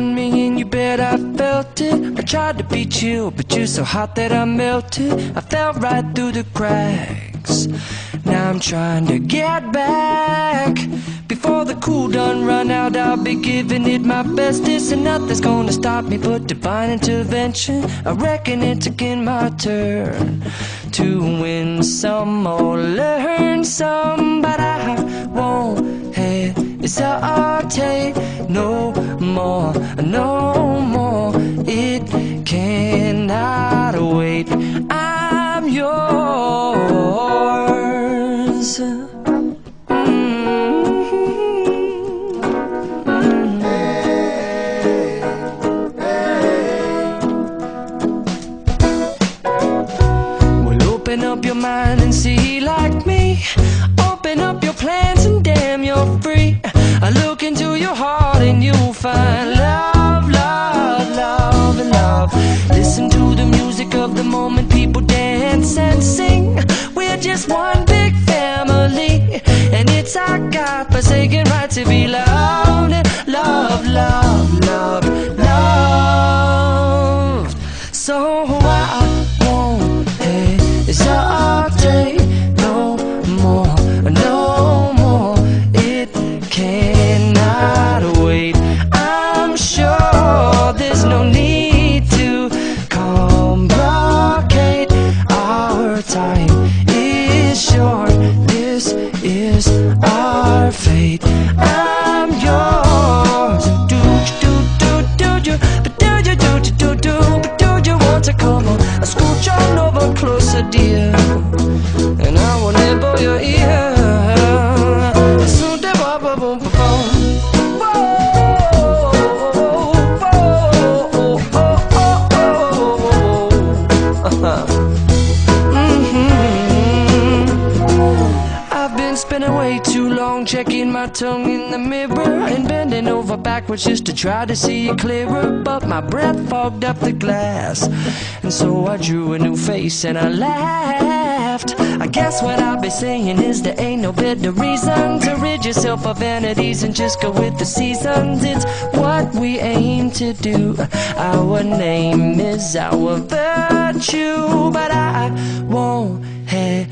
done me and you bet I felt it. I tried to be chill, but you're so hot that I melted. I fell right through the cracks. Now I'm trying to get back. Before the cool done run out, I'll be giving it my bestest, and nothing's gonna stop me but divine intervention. I reckon it's again my turn to win some or learn some, but I won't hesitate no more, no more. It cannot wait. I'm yours. Open up your mind and see like me. Open up your plans and damn, you're free. I look into your heart and you'll find love, love, love, and love. Listen to the music of the moment, people dance and sing. We're just one big family, and it's our God-forsaken right to be loved, love, love, love, loved. So I won't hesitate no more, no more. It cannot wait. I'm sure there's no need to complicate. Our time is short. This is our fate. I'm yours. Do you, but do you, but do you want to come on? I scooch on over closer, dear, and I will nibble your ear. Soon the boom, boom, boom, boom. I've been spending way too long checking my tongue in the mirror and bending over backwards just to try to see it clearer, but my breath fogged up the glass, and so I drew a new face and I laughed. I guess what I'll be saying is there ain't no better reason to rid yourself of vanities and just go with the seasons. It's what we aim to do. Our name is our virtue, but I won't hesitate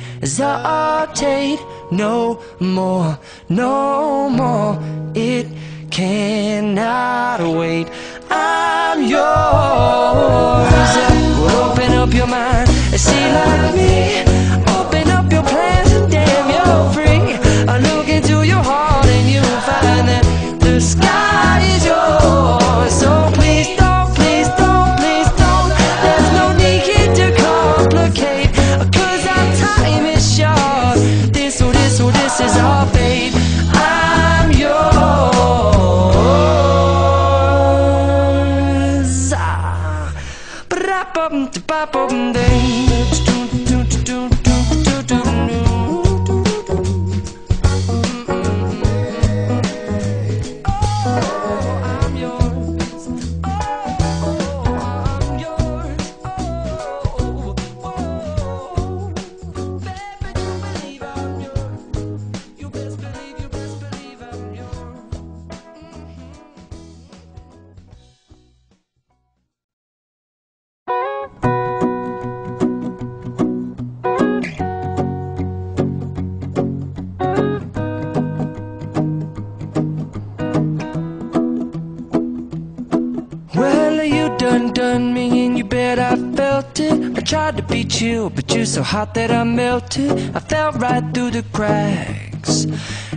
no more, no more. It cannot wait. I'm yours. Well, open up your mind and see like me. Open up your plans and damn, you're free. I look into your heart and you'll find that the sky is yours. So please don't, please don't, please don't. There's no need to complicate, 'cause our time is short. This is our fate. I'm yours. Done me and you bet I felt it. I tried to be chill, but you're so hot that I melted. I fell right through the cracks.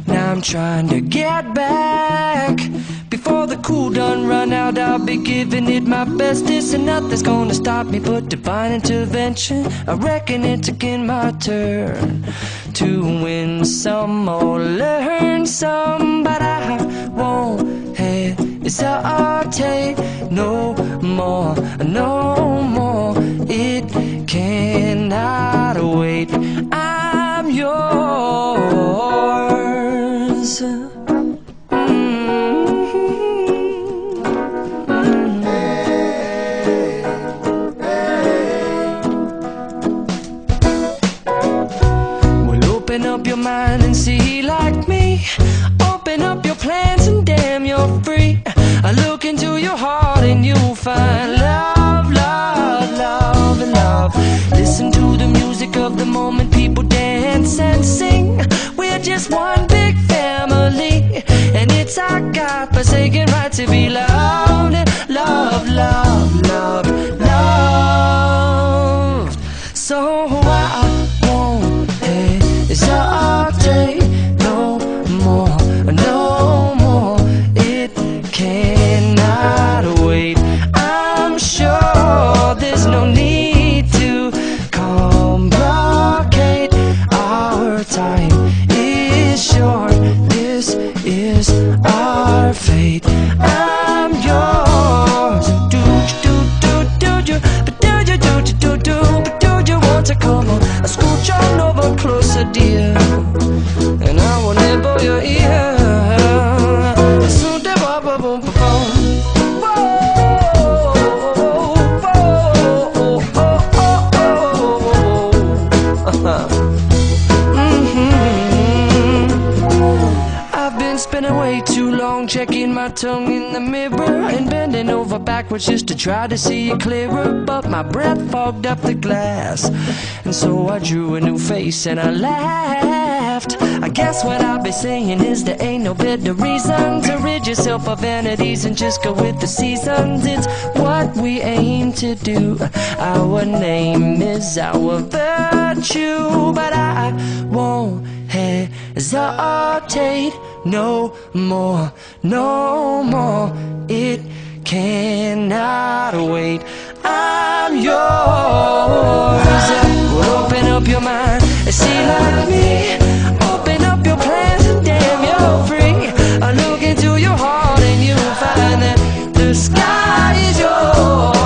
Now I'm trying to get back. Before the cool done run out, I'll be giving it my bestest, and nothing's gonna stop me but divine intervention. I reckon it's again my turn to win some or learn some, but I won't hesitate no more, no more. It cannot wait. I'm yours. Well, open up your mind and see like me. Open up your plans and damn, you're free. I look into your heart It's our God-forsaken right to be loved and loved, loved, loved, loved. So I won't hesitate no more, no more. It cannot wait. I'm sure there's no need to complicate. Our time is short. This is our fate. I'm yours. Do you, but do you, but do you want to come on? Scooch on over closer, dear, and I will nibble your ear. Soon the boom, boom, boom, boom. I've been spending way too long checking my tongue in the mirror and bending over backwards just to try to see it clearer, but my breath fogged up the glass, and so I drew a new face and I laughed. I guess what I'll be saying is there ain't no better reason to rid yourself of vanities and just go with the seasons. It's what we aim to do. Our name is our virtue, but I won't hesitate no more, no more. It cannot wait. I'm yours. Well, open up your mind and see like me. Open up your plans and damn, you're free. I look into your heart and you'll find that the sky is yours.